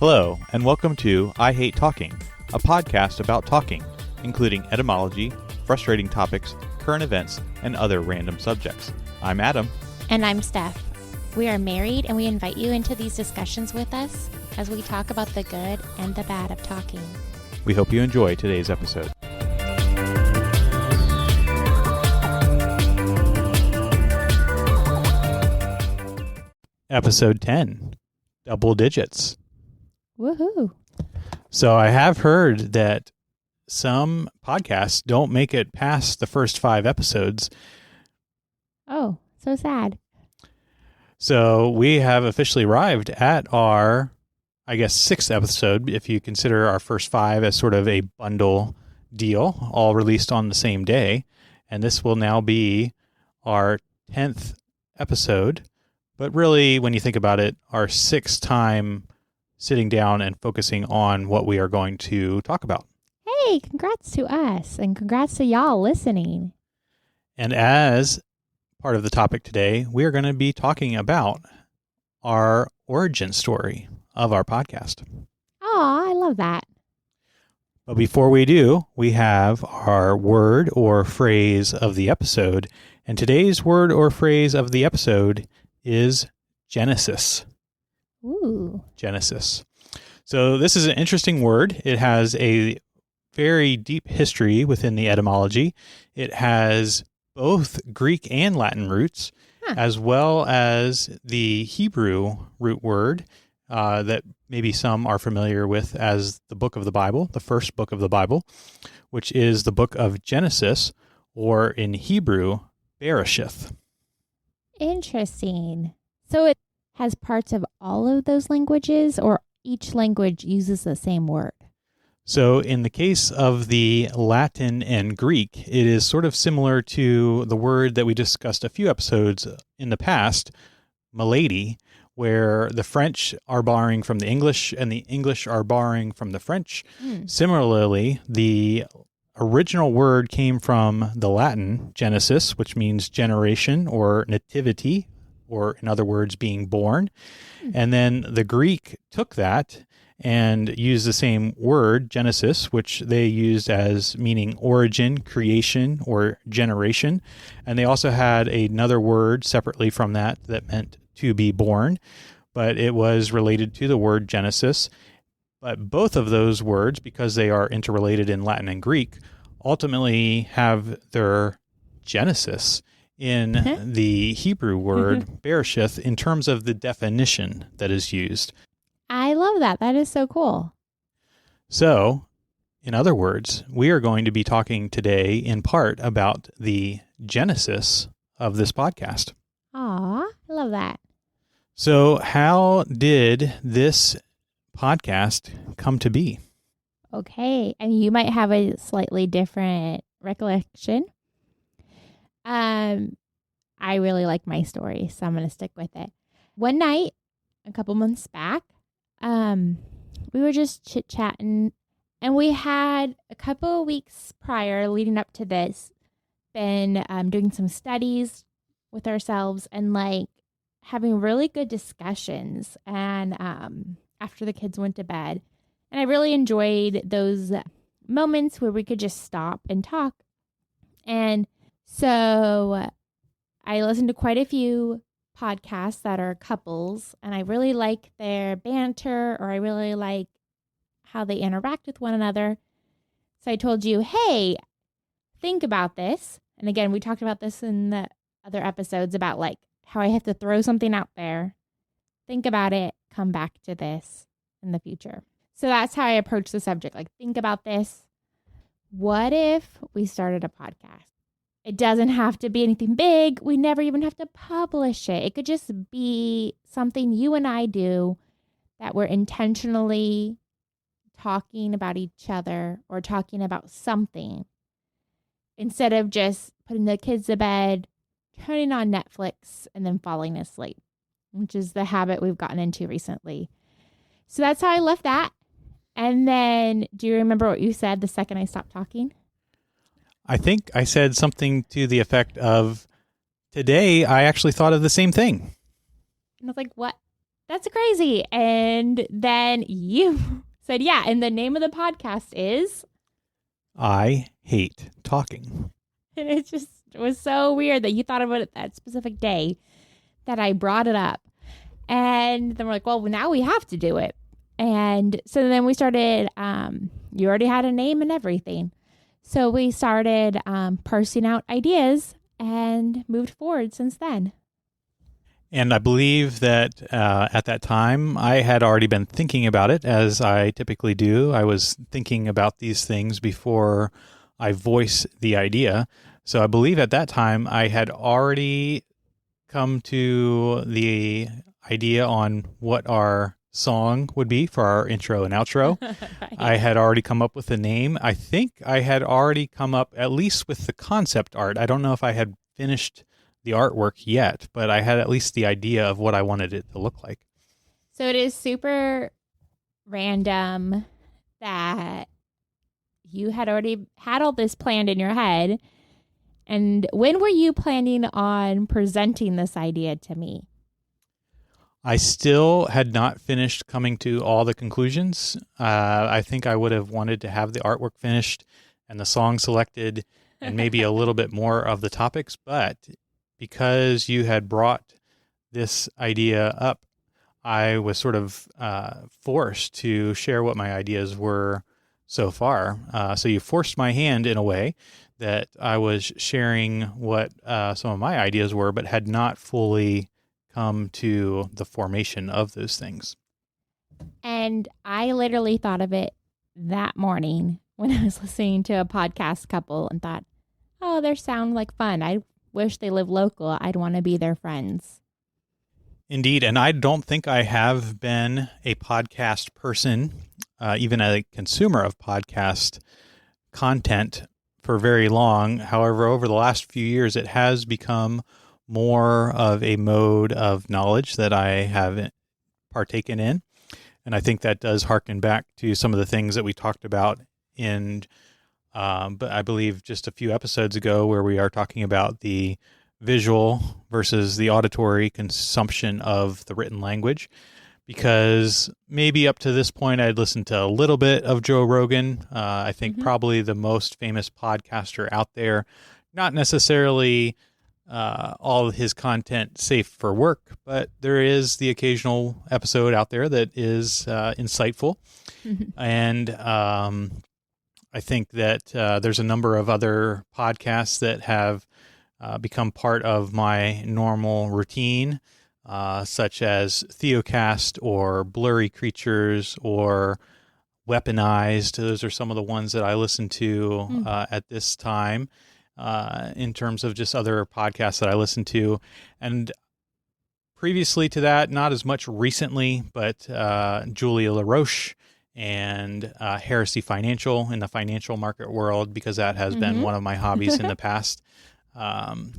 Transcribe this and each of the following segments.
Hello, and welcome to I Hate Talking, a podcast about talking, including etymology, frustrating topics, current events, and other random subjects. I'm Adam. And I'm Steph. We are married, and we invite you into these discussions with us as we talk about the good and the bad of talking. We hope you enjoy today's episode. Episode 10, Double Digits. Woohoo. So I have heard that some podcasts don't make it past the first 5 episodes. Oh, so sad. So we have officially arrived at our, 6th episode, if you consider our first 5 as sort of a bundle deal, all released on the same day. And this will now be our 10th episode. But really, when you think about it, our 6th time sitting down and focusing on what we are going to talk about. Hey, congrats to us, and congrats to y'all listening. And as part of the topic today, we are going to be talking about our origin story of our podcast. Oh, I love that. But before we do, we have our word or phrase of the episode. And today's word or phrase of the episode is Genesis. Ooh. Genesis. So this is an interesting word. It has a very deep history within the etymology. It has both Greek and Latin roots, as well as the Hebrew root word that maybe some are familiar with as the book of the Bible, the first book of the Bible, which is the book of Genesis, or in Hebrew, Berisheth. Interesting. So it has parts of all of those languages, or each language uses the same word? So in the case of the Latin and Greek, it is sort of similar to the word that we discussed a few episodes in the past, milady, where the French are borrowing from the English and the English are borrowing from the French. Similarly, the original word came from the Latin, Genesis, which means generation or nativity, or in other words, being born. And then the Greek took that and used the same word, Genesis, which they used as meaning origin, creation, or generation. And they also had another word separately from that meant to be born, but it was related to the word Genesis. But both of those words, because they are interrelated in Latin and Greek, ultimately have their genesis in the Hebrew word Berisheth in terms of the definition that is used. I love that. That is so cool. So, in other words, we are going to be talking today in part about the genesis of this podcast. Aw, I love that. So, how did this podcast come to be? Okay. And you might have a slightly different recollection. I really like my story, so I'm going to stick with it. One night, a couple months back, we were just chit-chatting, and we had a couple of weeks prior, leading up to this, been doing some studies with ourselves and having really good discussions. And after the kids went to bed, and I really enjoyed those moments where we could just stop and talk. And so I listened to quite a few podcasts that are couples, and I really like their banter, or I really like how they interact with one another. So I told you, hey, think about this. And again, we talked about this in the other episodes about how I have to throw something out there. Think about it, come back to this in the future. So that's how I approach the subject. Think about this. What if we started a podcast? It doesn't have to be anything big. We never even have to publish it. It could just be something you and I do that we're intentionally talking about each other or talking about something, instead of just putting the kids to bed, turning on Netflix, and then falling asleep, which is the habit we've gotten into recently. So that's how I left that. And then, do you remember what you said the second I stopped talking? I think I said something to the effect of, today I actually thought of the same thing. And I was like, what? that's crazy. And then you said, yeah, and the name of the podcast is? I hate talking. And it was so weird that you thought about it that specific day that I brought it up. And then we're like, well, now we have to do it. And so then we started, you already had a name and everything. So we started parsing out ideas and moved forward since then. And I believe that at that time, I had already been thinking about it, as I typically do. I was thinking about these things before I voice the idea. So I believe at that time, I had already come to the idea on what our song would be for our intro and outro. Right. I had already come up with a name. I think I had already come up at least with the concept art. I don't know if I had finished the artwork yet, but I had at least the idea of what I wanted it to look like. So it is super random that you had already had all this planned in your head. And when were you planning on presenting this idea to me? I still had not finished coming to all the conclusions. I think I would have wanted to have the artwork finished and the song selected and maybe a little bit more of the topics, but because you had brought this idea up, I was sort of forced to share what my ideas were so far. So you forced my hand in a way that I was sharing what some of my ideas were, but had not fully come to the formation of those things. And I literally thought of it that morning when I was listening to a podcast couple and thought, oh, they sound like fun. I wish they lived local. I'd want to be their friends. Indeed. And I don't think I have been a podcast person, even a consumer of podcast content for very long. However, over the last few years, it has become more of a mode of knowledge that I have partaken in. And I think that does harken back to some of the things that we talked about but I believe just a few episodes ago, where we are talking about the visual versus the auditory consumption of the written language. Because maybe up to this point, I'd listened to a little bit of Joe Rogan. I think probably the most famous podcaster out there. Not necessarily all of his content safe for work, but there is the occasional episode out there that is insightful. And I think that there's a number of other podcasts that have become part of my normal routine, such as Theocast or Blurry Creatures or Weaponized. Those are some of the ones that I listen to at this time in terms of just other podcasts that I listen to. And previously to that, not as much recently, but Julia LaRoche and Heresy Financial in the financial market world, because that has been one of my hobbies in the past.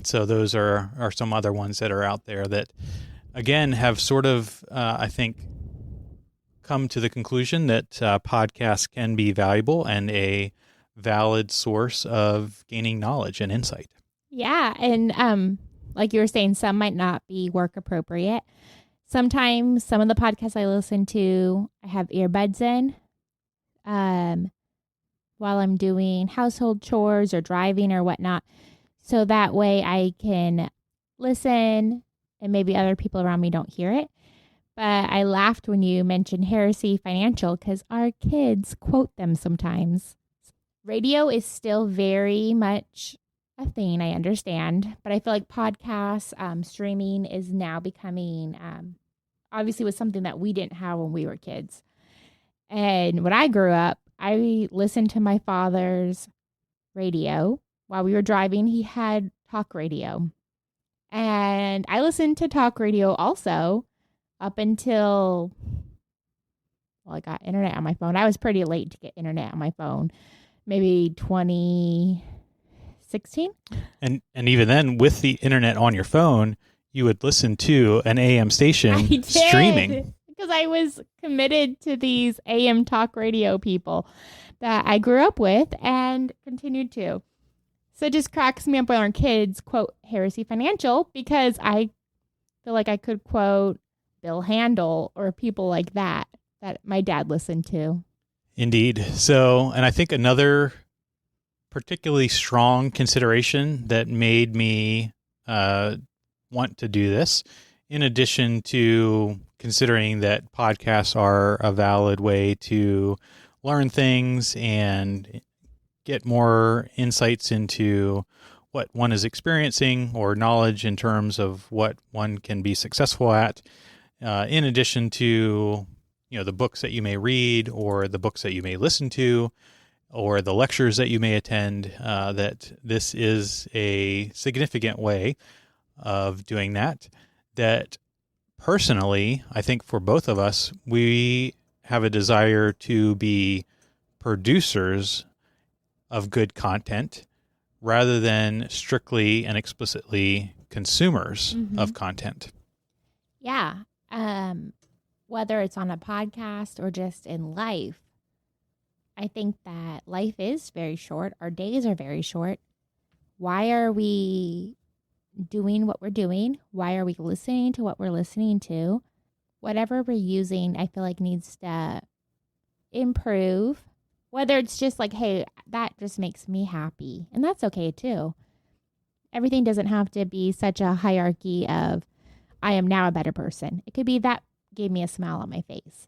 So those are some other ones that are out there that, again, have sort of, I think, come to the conclusion that podcasts can be valuable and a valid source of gaining knowledge and insight. Yeah. And like you were saying, some might not be work appropriate. Sometimes some of the podcasts I listen to, I have earbuds in while I'm doing household chores or driving or whatnot. So that way I can listen and maybe other people around me don't hear it. But I laughed when you mentioned Heresy Financial because our kids quote them sometimes. Radio is still very much a thing, I understand. But I feel like podcasts, streaming is now becoming... obviously was something that we didn't have when we were kids. And when I grew up, I listened to my father's radio. While we were driving, he had talk radio. And I listened to talk radio also up until, well, I got internet on my phone. I was pretty late to get internet on my phone, maybe 2016. And even then, with the internet on your phone, you would listen to an AM station streaming. Because I was committed to these AM talk radio people that I grew up with and continued to. So it just cracks me up when our kids quote Heresy Financial because I feel like I could quote Bill Handel or people like that my dad listened to. Indeed. So, and I think another particularly strong consideration that made me want to do this, in addition to considering that podcasts are a valid way to learn things and get more insights into what one is experiencing or knowledge in terms of what one can be successful at, in addition to the books that you may read or the books that you may listen to or the lectures that you may attend, that this is a significant way of doing that. That personally, I think for both of us, we have a desire to be producers of good content rather than strictly and explicitly consumers of content. Yeah. Whether it's on a podcast or just in life, I think that life is very short. Our days are very short. Why are we doing what we're doing? Why are we listening to what we're listening to? Whatever we're using, I feel like needs to improve. Whether it's just like, hey, that just makes me happy. And that's okay too. Everything doesn't have to be such a hierarchy of, I am now a better person. It could be that gave me a smile on my face.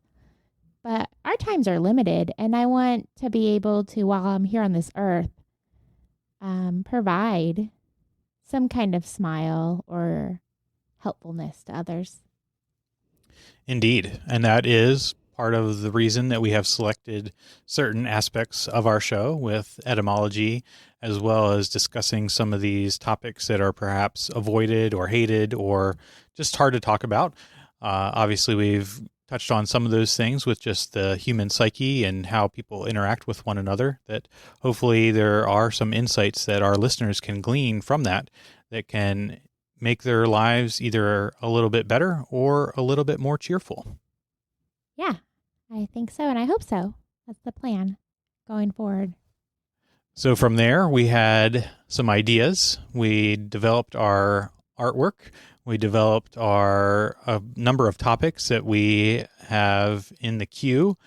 But our times are limited, and I want to be able to, while I'm here on this earth, provide some kind of smile or helpfulness to others. Indeed. And that is part of the reason that we have selected certain aspects of our show with etymology, as well as discussing some of these topics that are perhaps avoided or hated or just hard to talk about. Obviously, we've touched on some of those things with just the human psyche and how people interact with one another, that hopefully there are some insights that our listeners can glean from that can make their lives either a little bit better or a little bit more cheerful. Yeah, I think so, and I hope so. That's the plan going forward. So from there, we had some ideas. We developed our artwork. We developed a number of topics that we have in the queue.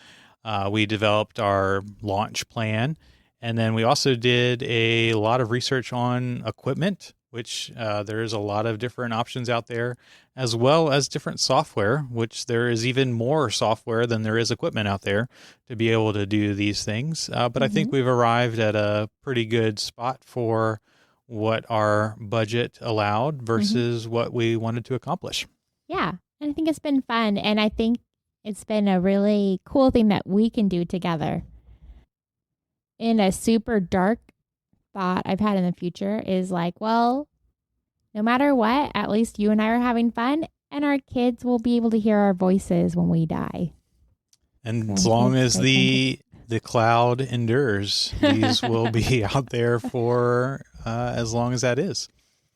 We developed our launch plan. And then we also did a lot of research on equipment, which there's a lot of different options out there, as well as different software, which there is even more software than there is equipment out there to be able to do these things. But I think we've arrived at a pretty good spot for what our budget allowed versus what we wanted to accomplish. Yeah, and I think it's been fun, and I think it's been a really cool thing that we can do together. In a super dark thought I've had in the future is like, well, no matter what, at least you and I are having fun, and our kids will be able to hear our voices when we die. And as long as the cloud endures, these will be out there for as long as that is.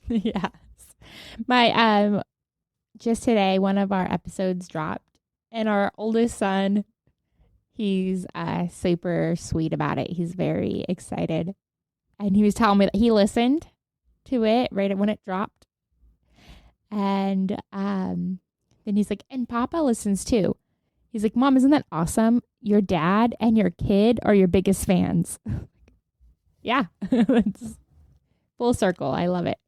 Yes. My just today, one of our episodes dropped, and our oldest son, he's super sweet about it. He's very excited. And he was telling me that he listened to it right when it dropped. And then he's like, and Papa listens too. He's like, Mom, isn't that awesome? Your dad and your kid are your biggest fans. Yeah. It's full circle. I love it.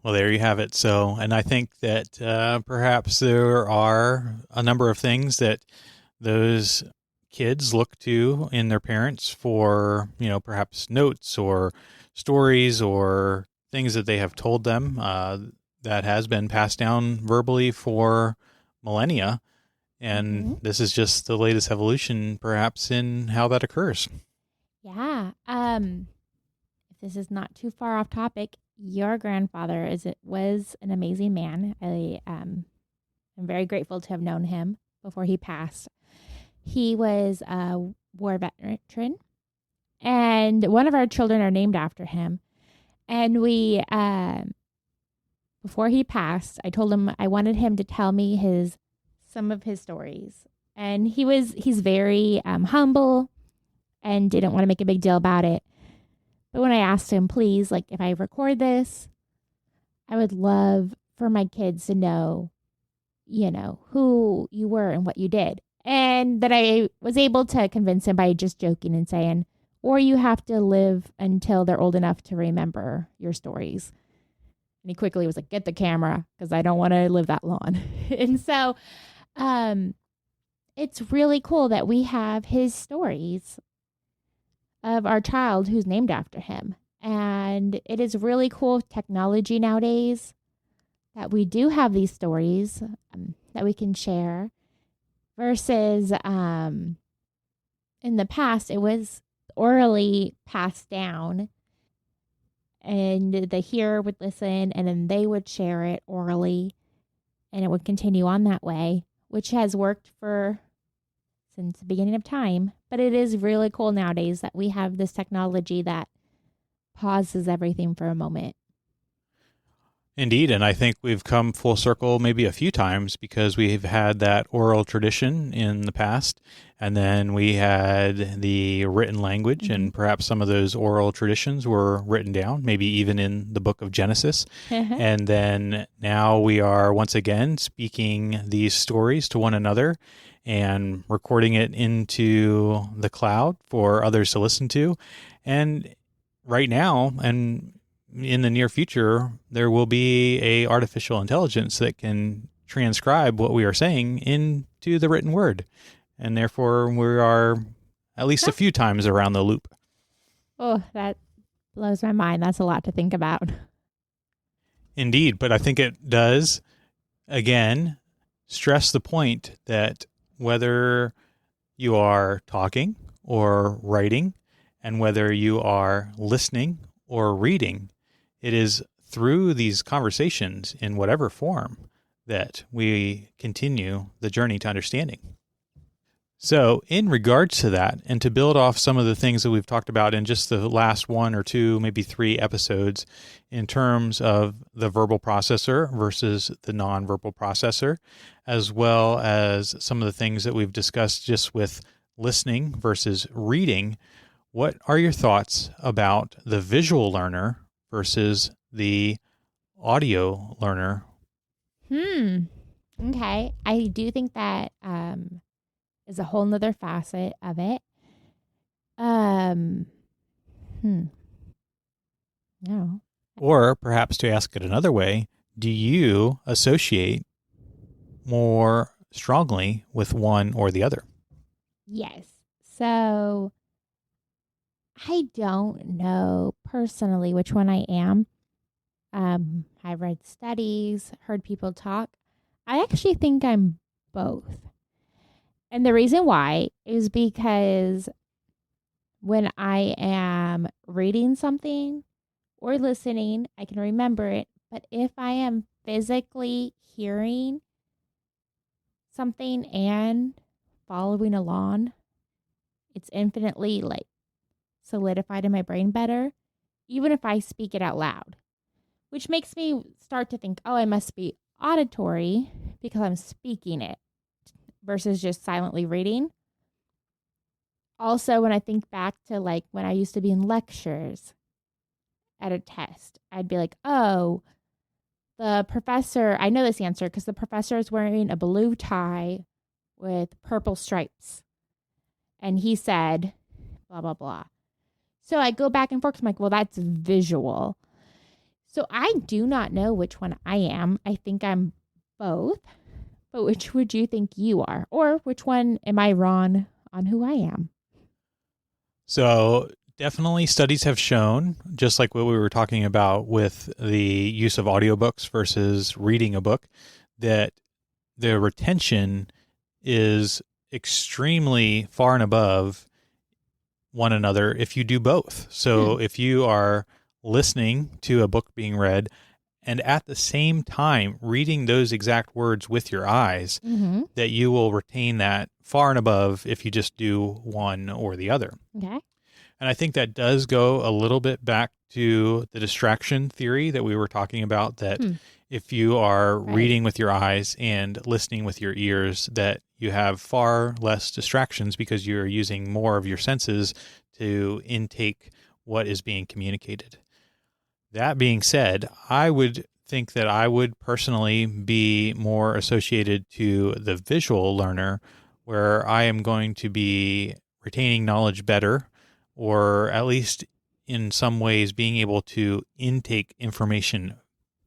Well, there you have it. So, and I think that perhaps there are a number of things that those kids look to in their parents for, perhaps notes or stories or things that they have told them that has been passed down verbally for millennia. And this is just the latest evolution, perhaps, in how that occurs. Yeah. If this is not too far off topic, your grandfather was an amazing man. I'm very grateful to have known him before he passed. He was a war veteran, and one of our children are named after him. And we, before he passed, I told him I wanted him to tell me some of his stories. And he's very humble and didn't want to make a big deal about it. But when I asked him, please, like, if I record this, I would love for my kids to know, who you were and what you did. And that I was able to convince him by just joking and saying, or you have to live until they're old enough to remember your stories. And he quickly was like, get the camera because I don't want to live that long. And so it's really cool that we have his stories of our child who's named after him. And it is really cool technology nowadays that we do have these stories that we can share versus in the past, it was orally passed down and the hearer would listen and then they would share it orally and it would continue on that way, which has worked since the beginning of time. But it is really cool nowadays that we have this technology that pauses everything for a moment. Indeed, and I think we've come full circle maybe a few times because we've had that oral tradition in the past, and then we had the written language, and perhaps some of those oral traditions were written down, maybe even in the book of Genesis. And then now we are once again speaking these stories to one another and recording it into the cloud for others to listen to. And right now, and in the near future, there will be a artificial intelligence that can transcribe what we are saying into the written word. And therefore, we are at least a few times around the loop. Oh, that blows my mind. That's a lot to think about. Indeed, but I think it does, again, stress the point that whether you are talking or writing, and whether you are listening or reading, it is through these conversations in whatever form that we continue the journey to understanding. So in regards to that, and to build off some of the things that we've talked about in just the last 1 or 2, maybe 3 episodes, in terms of the verbal processor versus the nonverbal processor, as well as some of the things that we've discussed just with listening versus reading, what are your thoughts about the visual learner versus the audio learner? Okay. I do think that is a whole nother facet of it. No. Or perhaps to ask it another way, do you associate more strongly with one or the other? Yes. So I don't know personally which one I am. I've read studies, heard people talk. I actually think I'm both. And the reason why is because when I am reading something or listening, I can remember it. But if I am physically hearing something and following along, it's infinitely solidified in my brain better, even if I speak it out loud, which makes me start to think, oh, I must be auditory because I'm speaking it versus just silently reading. Also, when I think back to when I used to be in lectures at a test, I'd be like, oh, the professor, I know this answer because the professor is wearing a blue tie with purple stripes. And he said, blah, blah, blah. So I go back and forth. I'm like, well, that's visual. So I do not know which one I am. I think I'm both. But which would you think you are? Or which one am I wrong on who I am? So definitely studies have shown, just like what we were talking about with the use of audiobooks versus reading a book, that the retention is extremely far and above one another if you do both. So if you are listening to a book being read and at the same time reading those exact words with your eyes, that you will retain that far and above if you just do one or the other. Okay. And I think that does go a little bit back to the distraction theory that we were talking about, that if you are reading with your eyes and listening with your ears, that you have far less distractions because you're using more of your senses to intake what is being communicated. That being said, I would think that I would personally be more associated to the visual learner, where I am going to be retaining knowledge better, or at least in some ways being able to intake information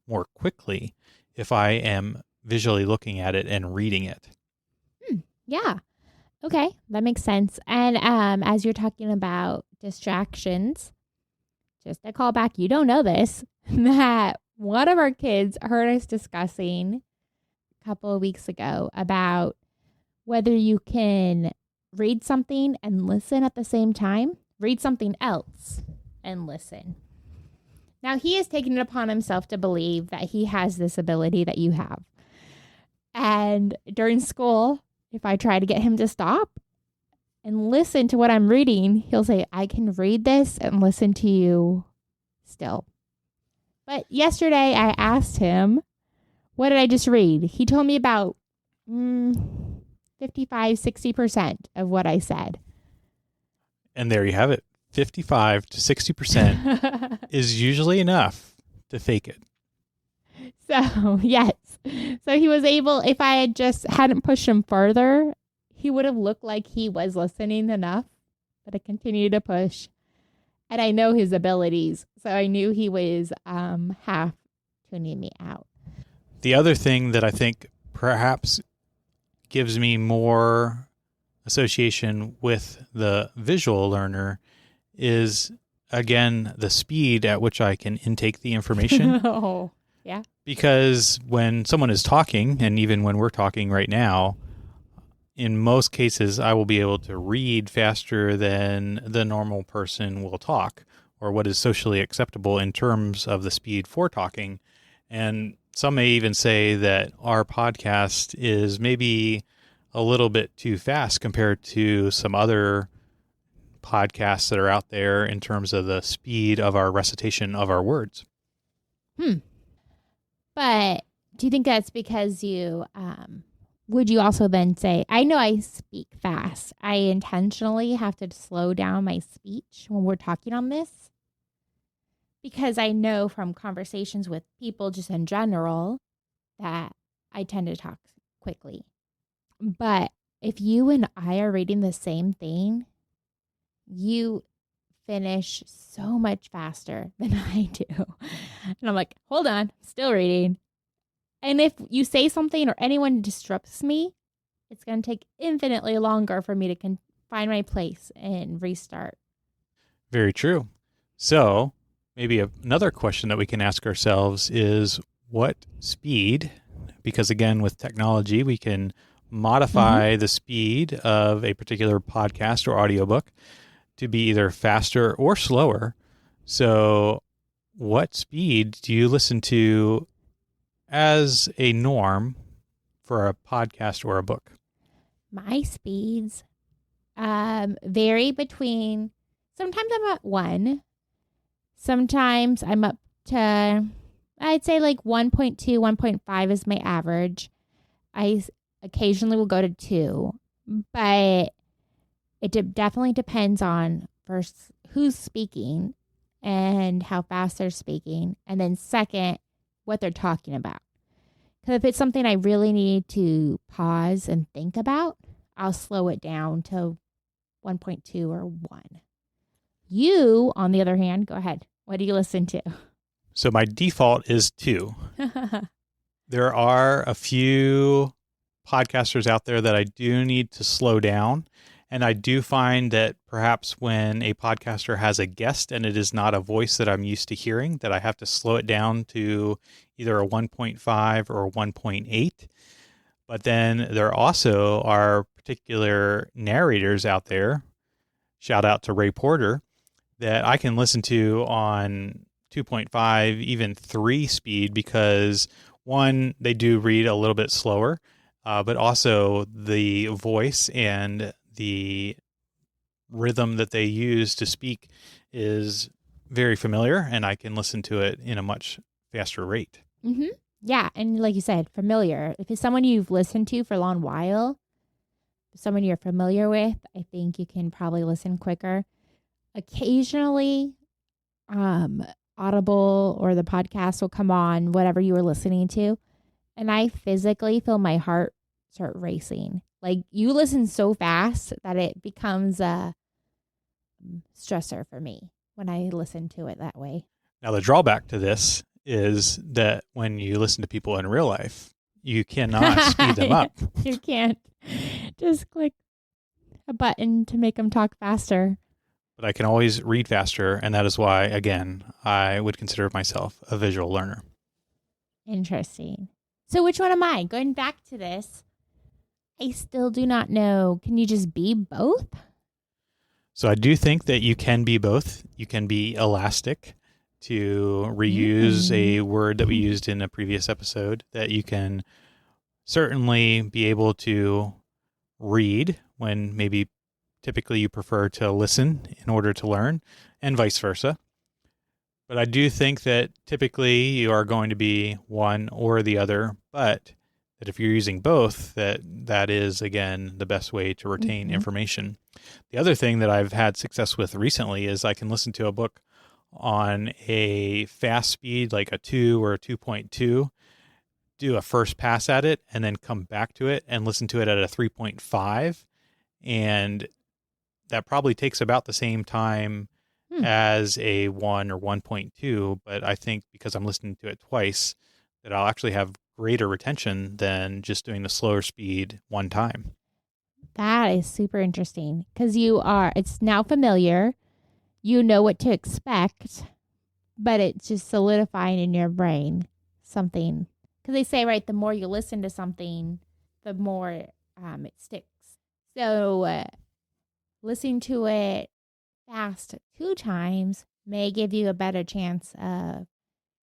more quickly if I am visually looking at it and reading it. Yeah. Okay, that makes sense. And as you're talking about distractions, just a callback, you don't know this, that one of our kids heard us discussing a couple of weeks ago about whether you can read something and listen at the same time, read something else and listen. Now, he has taken it upon himself to believe that he has this ability that you have. And during school, if I try to get him to stop and listen to what I'm reading, he'll say, I can read this and listen to you still. But yesterday I asked him, what did I just read? He told me about 55, 60% of what I said. And there you have it. 55 to 60% is usually enough to fake it. So, yes. So he was able, if I had just hadn't pushed him further, he would have looked like he was listening enough, but I continued to push. And I know his abilities, so I knew he was half tuning me out. The other thing that I think perhaps gives me more association with the visual learner is, again, the speed at which I can intake the information. Oh, yeah. Because when someone is talking, and even when we're talking right now, in most cases, I will be able to read faster than the normal person will talk, or what is socially acceptable in terms of the speed for talking. And some may even say that our podcast is maybe a little bit too fast compared to some other podcasts that are out there in terms of the speed of our recitation of our words. But do you think that's because you, would you also then say, I know I speak fast. I intentionally have to slow down my speech when we're talking on this? Because I know from conversations with people just in general that I tend to talk quickly. But if you and I are reading the same thing, you finish so much faster than I do. And I'm like, hold on, still reading. And if you say something or anyone disrupts me, it's going to take infinitely longer for me to find my place and restart. Very true. So maybe another question that we can ask ourselves is, what speed, because again, with technology, we can modify the speed of a particular podcast or audiobook to be either faster or slower. So what speed do you listen to as a norm for a podcast or a book? My speeds vary between, sometimes I'm at 1. Sometimes I'm up to, I'd say like 1.2, 1.5 is my average. I occasionally will go to 2, but it definitely depends on, first, who's speaking and how fast they're speaking. And then second, what they're talking about. Because if it's something I really need to pause and think about, I'll slow it down to 1.2 or 1. You, on the other hand, go ahead. What do you listen to? So my default is 2. There are a few podcasters out there that I do need to slow down. And I do find that perhaps when a podcaster has a guest and it is not a voice that I'm used to hearing, that I have to slow it down to either a 1.5 or 1.8. But then there also are particular narrators out there, shout out to Ray Porter, that I can listen to on 2.5, even 3 speed, because one, they do read a little bit slower, but also the voice and the rhythm that they use to speak is very familiar, and I can listen to it in a much faster rate. Mm-hmm. Yeah, and like you said, familiar. If it's someone you've listened to for a long while, someone you're familiar with, I think you can probably listen quicker. Occasionally, Audible or the podcast will come on, whatever you were listening to, and I physically feel my heart start racing. Like, you listen so fast that it becomes a stressor for me when I listen to it that way. Now, the drawback to this is that when you listen to people in real life, you cannot speed them up. You can't just click a button to make them talk faster. But I can always read faster, and that is why, again, I would consider myself a visual learner. Interesting. So which one am I? Going back to this, I still do not know. Can you just be both? So I do think that you can be both. You can be elastic, to reuse a word that we used in a previous episode, that you can certainly be able to read when maybe typically you prefer to listen in order to learn, and vice versa. But I do think that typically you are going to be one or the other, but that if you're using both, that is, again, the best way to retain information. The other thing that I've had success with recently is I can listen to a book on a fast speed, like a 2 or a 2.2, do a first pass at it, and then come back to it and listen to it at a 3.5. And that probably takes about the same time as a 1 or 1.2. But I think because I'm listening to it twice, that I'll actually have greater retention than just doing the slower speed one time. That is super interesting because it's now familiar. You know what to expect, but it's just solidifying in your brain something. Because they say, right, the more you listen to something, the more it sticks. So listening to it fast 2 times may give you a better chance of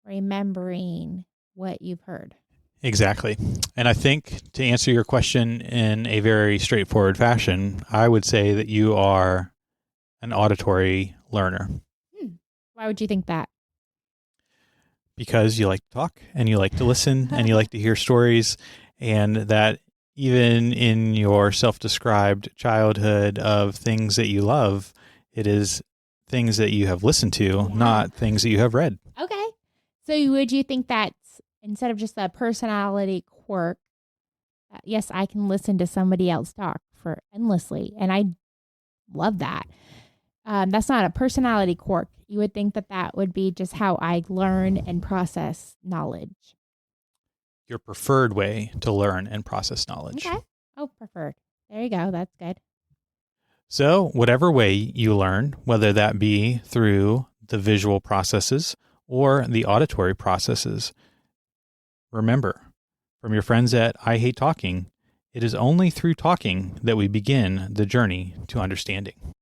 remembering what you've heard. Exactly. And I think, to answer your question in a very straightforward fashion, I would say that you are an auditory learner. Why would you think that? Because you like to talk, and you like to listen, and you like to hear stories, and that even in your self-described childhood of things that you love, it is things that you have listened to, not things that you have read. Okay. So would you think that's, instead of just a personality quirk, yes, I can listen to somebody else talk for endlessly, and I love that. That's not a personality quirk. You would think that would be just how I learn and process knowledge. Your preferred way to learn and process knowledge. Okay. Oh, preferred. There you go. That's good. So whatever way you learn, whether that be through the visual processes or the auditory processes, remember, from your friends at I Hate Talking, it is only through talking that we begin the journey to understanding.